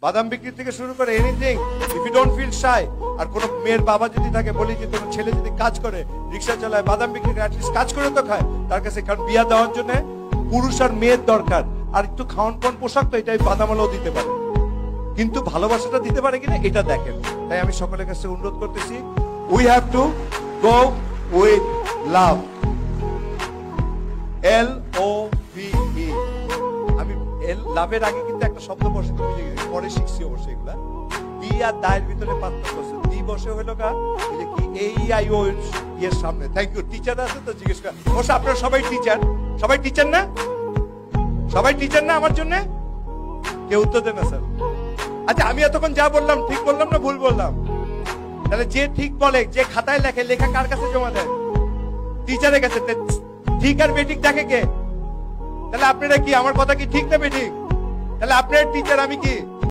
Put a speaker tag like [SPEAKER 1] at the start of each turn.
[SPEAKER 1] বাদাম বিক্রি থেকে শুরু করে anything, if you don't feel shy. আর কোন মেয়ের বাবা যদি থাকে, বলি যে তোমার ছেলে যদি কাজ করে, রিক্সা চালায়, বাদাম বিক্রি করে, অ্যাটলিস্ট কাজ করে তো খায় তার কাছে। কারণ বিয়া দেওয়ার জন্য পুরুষ আর মেয়ের দরকার, আর একটু খাওয়ান পান পোশাক তো এটাই বাদামালাও দিতে পারে, কিন্তু ভালোবাসাটা দিতে পারে কিনা এটা দেখেন। তাই আমি সকলের কাছে অনুরোধ করতেছি, we have to go with love, LOVE। আমি লাভের আগে কিন্তু একটা শব্দ বসে পরে শিখছি অবশ্যই এগুলা। বি আর দায়ের ভিতরে পার্থক্য আছে। ডি বসে হইলো গা কি AEIO এর সামনে। Thank you. টিচার আছে তো জিজ্ঞেস করেন। অবশ্য আপনারা সবাই টিচার, সবাই টিচার না? সবাই টিচার না আমার জন্য? কেউ উত্তর দেন না স্যার। আচ্ছা, আমি এতক্ষণ যা বললাম ঠিক বললাম না ভুল বললাম? তাহলে যে ঠিক বলে, যে খাতায় লেখে, লেখা কার কাছে জমা দেয়? টিচারের কাছে। ঠিক আর বেঠিক দেখে কে? তাহলে আপনারা কি, আমার কথা কি ঠিক না বেঠিক? তাহলে আপনার টিচার, আমি কি?